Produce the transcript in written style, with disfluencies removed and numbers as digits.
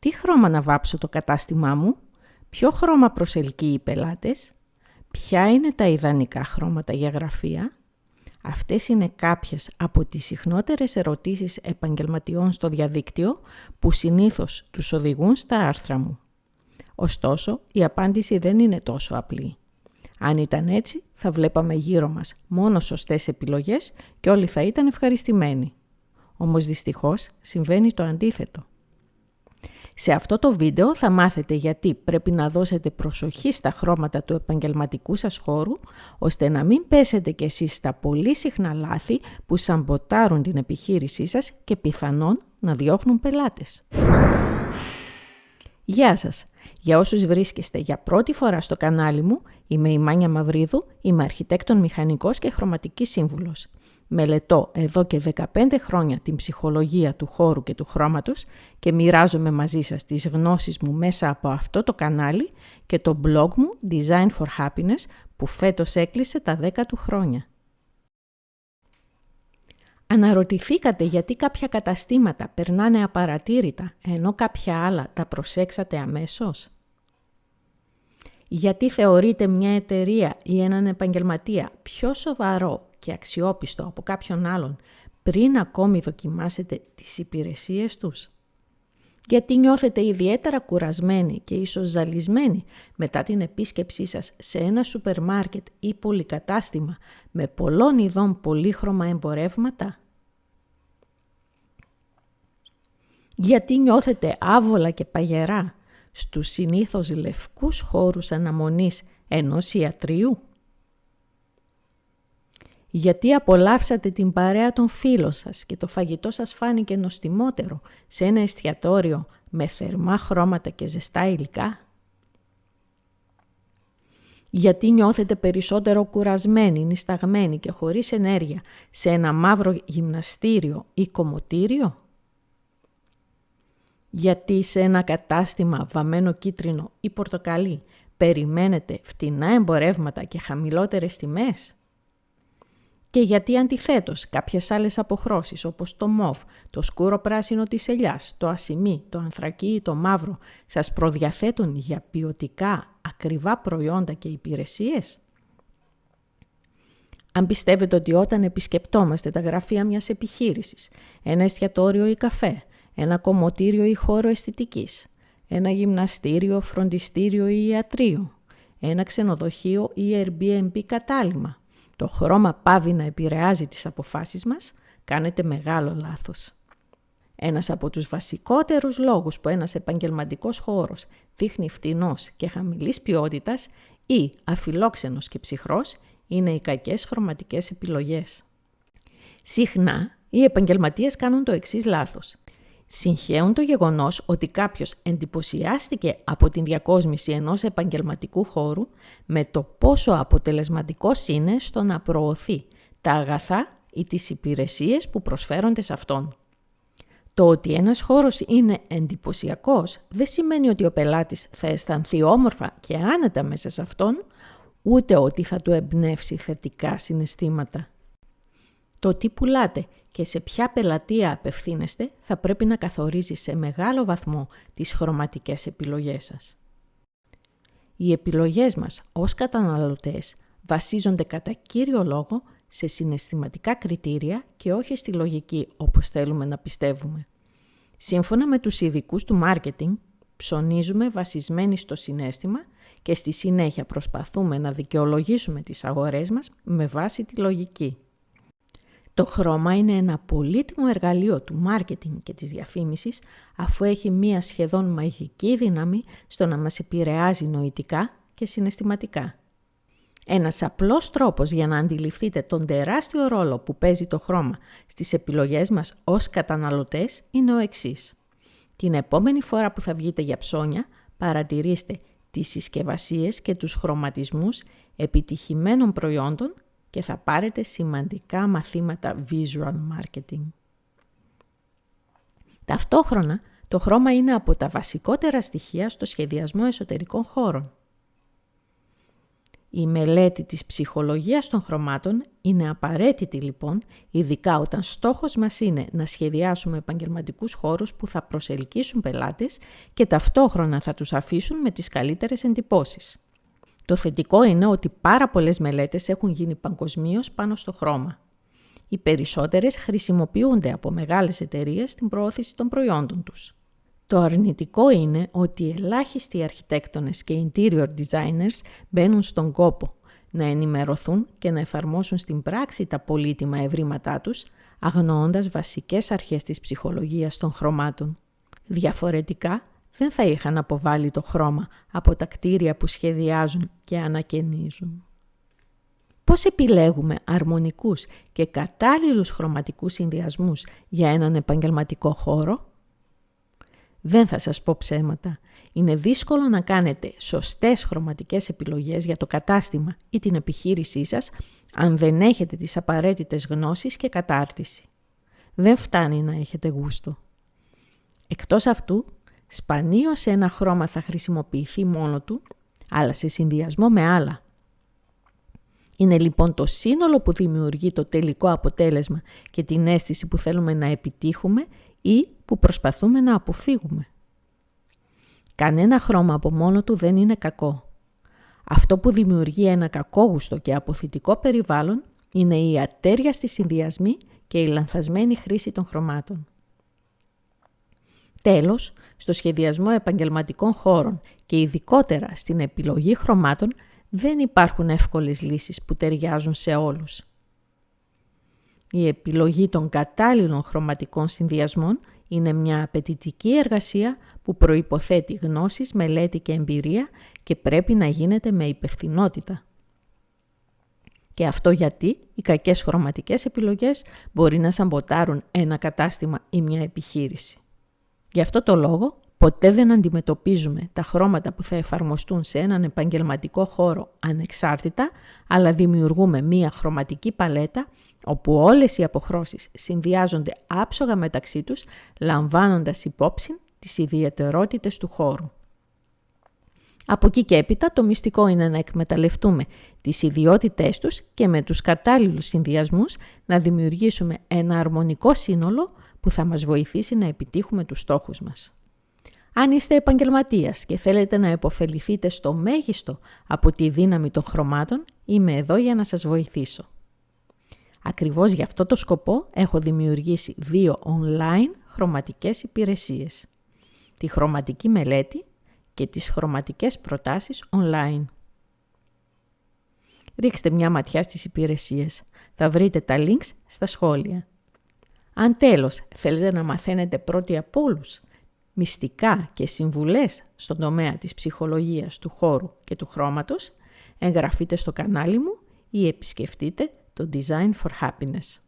Τι χρώμα να βάψω το κατάστημά μου, ποιο χρώμα προσελκύει οι πελάτες, ποια είναι τα ιδανικά χρώματα για γραφεία. Αυτές είναι κάποιες από τις συχνότερες ερωτήσεις επαγγελματιών στο διαδίκτυο που συνήθως τους οδηγούν στα άρθρα μου. Ωστόσο, η απάντηση δεν είναι τόσο απλή. Αν ήταν έτσι, θα βλέπαμε γύρω μας μόνο σωστές επιλογές και όλοι θα ήταν ευχαριστημένοι. Όμως δυστυχώς συμβαίνει το αντίθετο. Σε αυτό το βίντεο θα μάθετε γιατί πρέπει να δώσετε προσοχή στα χρώματα του επαγγελματικού σας χώρου, ώστε να μην πέσετε κι εσείς στα πολύ συχνά λάθη που σαμποτάρουν την επιχείρησή σας και πιθανόν να διώχνουν πελάτες. Γεια σας! Για όσους βρίσκεστε για πρώτη φορά στο κανάλι μου, είμαι η Μάνια Μαυρίδου, είμαι αρχιτέκτον μηχανικός και χρωματικής σύμβουλος. Μελετώ εδώ και 15 χρόνια την ψυχολογία του χώρου και του χρώματος και μοιράζομαι μαζί σας τις γνώσεις μου μέσα από αυτό το κανάλι και το blog μου Design for Happiness που φέτος έκλεισε τα 10 του χρόνια. Αναρωτηθήκατε γιατί κάποια καταστήματα περνάνε απαρατήρητα ενώ κάποια άλλα τα προσέξατε αμέσως? Γιατί θεωρείτε μια εταιρεία ή έναν επαγγελματία πιο σοβαρό και αξιόπιστο από κάποιον άλλον πριν ακόμη δοκιμάσετε τις υπηρεσίες τους? Γιατί νιώθετε ιδιαίτερα κουρασμένοι και ίσως ζαλισμένοι μετά την επίσκεψή σας σε ένα σούπερ μάρκετ ή πολυκατάστημα με πολλών ειδών πολύχρωμα εμπορεύματα? Γιατί νιώθετε άβολα και παγερά στους συνήθως λευκούς χώρους αναμονής ενός ιατρείου? Γιατί απολαύσατε την παρέα των φίλων σας και το φαγητό σας φάνηκε νοστιμότερο σε ένα εστιατόριο με θερμά χρώματα και ζεστά υλικά? Γιατί νιώθετε περισσότερο κουρασμένοι, νησταγμένοι και χωρίς ενέργεια σε ένα μαύρο γυμναστήριο ή κομμωτήριο? Γιατί σε ένα κατάστημα βαμμένο κίτρινο ή πορτοκαλί περιμένετε φτηνά εμπορεύματα και χαμηλότερες τιμές? Και γιατί αντιθέτως κάποιες άλλες αποχρώσεις όπως το μοβ, το σκούρο πράσινο της ελιάς, το ασημί, το ανθρακί ή το μαύρο σας προδιαθέτουν για ποιοτικά, ακριβά προϊόντα και υπηρεσίες? Αν πιστεύετε ότι όταν επισκεπτόμαστε τα γραφεία μιας επιχείρησης, ένα εστιατόριο ή καφέ, ένα κομμωτήριο ή χώρο αισθητικής, ένα γυμναστήριο, φροντιστήριο ή ιατρείο, ένα ξενοδοχείο ή Airbnb κατάλημα, το χρώμα πάβει να επηρεάζει τις αποφάσεις μας, κάνετε μεγάλο λάθος. Ένας από τους βασικότερους λόγους που ένας επαγγελματικός χώρος δείχνει φτηνός και χαμηλής ποιότητας ή αφιλόξενος και ψυχρός είναι οι κακές χρωματικές επιλογές. Συχνά, οι επαγγελματίες κάνουν το εξής λάθος. Συγχέουν το γεγονός ότι κάποιος εντυπωσιάστηκε από την διακόσμηση ενός επαγγελματικού χώρου με το πόσο αποτελεσματικός είναι στο να προωθεί τα αγαθά ή τις υπηρεσίες που προσφέρονται σε αυτόν. Το ότι ένας χώρος είναι εντυπωσιακός δεν σημαίνει ότι ο πελάτης θα αισθανθεί όμορφα και άνετα μέσα σε αυτόν, ούτε ότι θα του εμπνεύσει θετικά συναισθήματα. Το τι πουλάτε και σε ποια πελατεία απευθύνεστε θα πρέπει να καθορίζει σε μεγάλο βαθμό τις χρωματικές επιλογές σας. Οι επιλογές μας ως καταναλωτές βασίζονται κατά κύριο λόγο σε συναισθηματικά κριτήρια και όχι στη λογική όπως θέλουμε να πιστεύουμε. Σύμφωνα με τους ειδικούς του μάρκετινγκ, ψωνίζουμε βασισμένοι στο συναίσθημα και στη συνέχεια προσπαθούμε να δικαιολογήσουμε τις αγορές μας με βάση τη λογική. Το χρώμα είναι ένα πολύτιμο εργαλείο του μάρκετινγκ και της διαφήμισης, αφού έχει μία σχεδόν μαγική δύναμη στο να μας επηρεάζει νοητικά και συναισθηματικά. Ένας απλός τρόπος για να αντιληφθείτε τον τεράστιο ρόλο που παίζει το χρώμα στις επιλογές μας ως καταναλωτές είναι ο εξής. Την επόμενη φορά που θα βγείτε για ψώνια, παρατηρήστε τις συσκευασίες και τους χρωματισμούς επιτυχημένων προϊόντων και θα πάρετε σημαντικά μαθήματα visual marketing. Ταυτόχρονα, το χρώμα είναι από τα βασικότερα στοιχεία στο σχεδιασμό εσωτερικών χώρων. Η μελέτη της ψυχολογίας των χρωμάτων είναι απαραίτητη λοιπόν, ειδικά όταν στόχος μας είναι να σχεδιάσουμε επαγγελματικούς χώρους που θα προσελκύσουν πελάτες και ταυτόχρονα θα τους αφήσουν με τις καλύτερες εντυπώσεις. Το θετικό είναι ότι πάρα πολλές μελέτες έχουν γίνει παγκοσμίως πάνω στο χρώμα. Οι περισσότερες χρησιμοποιούνται από μεγάλες εταιρείες στην προώθηση των προϊόντων τους. Το αρνητικό είναι ότι ελάχιστοι αρχιτέκτονες και interior designers μπαίνουν στον κόπο να ενημερωθούν και να εφαρμόσουν στην πράξη τα πολύτιμα ευρήματά τους, αγνοώντας βασικές αρχές της ψυχολογίας των χρωμάτων. Διαφορετικά, δεν θα είχαν αποβάλει το χρώμα από τα κτίρια που σχεδιάζουν και ανακαινίζουν. Πώς επιλέγουμε αρμονικούς και κατάλληλους χρωματικούς συνδυασμούς για έναν επαγγελματικό χώρο? Δεν θα σας πω ψέματα. Είναι δύσκολο να κάνετε σωστές χρωματικές επιλογές για το κατάστημα ή την επιχείρησή σας αν δεν έχετε τις απαραίτητες γνώσεις και κατάρτιση. Δεν φτάνει να έχετε γούστο. Εκτός αυτού, σπανίως ένα χρώμα θα χρησιμοποιηθεί μόνο του, αλλά σε συνδυασμό με άλλα. Είναι λοιπόν το σύνολο που δημιουργεί το τελικό αποτέλεσμα και την αίσθηση που θέλουμε να επιτύχουμε ή που προσπαθούμε να αποφύγουμε. Κανένα χρώμα από μόνο του δεν είναι κακό. Αυτό που δημιουργεί ένα κακόγουστο και αποθητικό περιβάλλον είναι οι ατέριαστοι συνδυασμοί και η λανθασμένη χρήση των χρωμάτων. Τέλος, στο σχεδιασμό επαγγελματικών χώρων και ειδικότερα στην επιλογή χρωμάτων δεν υπάρχουν εύκολες λύσεις που ταιριάζουν σε όλους. Η επιλογή των κατάλληλων χρωματικών συνδυασμών είναι μια απαιτητική εργασία που προϋποθέτει γνώσεις, μελέτη και εμπειρία και πρέπει να γίνεται με υπευθυνότητα. Και αυτό γιατί οι κακές χρωματικές επιλογές μπορεί να σαμποτάρουν ένα κατάστημα ή μια επιχείρηση. Γι' αυτό το λόγο, ποτέ δεν αντιμετωπίζουμε τα χρώματα που θα εφαρμοστούν σε έναν επαγγελματικό χώρο ανεξάρτητα, αλλά δημιουργούμε μία χρωματική παλέτα όπου όλες οι αποχρώσεις συνδυάζονται άψογα μεταξύ τους, λαμβάνοντας υπόψη τις ιδιαιτερότητες του χώρου. Από εκεί και έπειτα το μυστικό είναι να εκμεταλλευτούμε τις ιδιότητές τους και με τους κατάλληλους συνδυασμούς να δημιουργήσουμε ένα αρμονικό σύνολο που θα μας βοηθήσει να επιτύχουμε τους στόχους μας. Αν είστε επαγγελματίας και θέλετε να επωφεληθείτε στο μέγιστο από τη δύναμη των χρωμάτων, είμαι εδώ για να σας βοηθήσω. Ακριβώς για αυτό το σκοπό έχω δημιουργήσει 2 online χρωματικές υπηρεσίες. Τη χρωματική μελέτη και τις χρωματικές προτάσεις online. Ρίξτε μια ματιά στις υπηρεσίες. Θα βρείτε τα links στα σχόλια. Αν τέλος θέλετε να μαθαίνετε πρώτοι από όλους μυστικά και συμβουλές στον τομέα της ψυχολογίας του χώρου και του χρώματος, εγγραφείτε στο κανάλι μου ή επισκεφτείτε το Design for Happiness.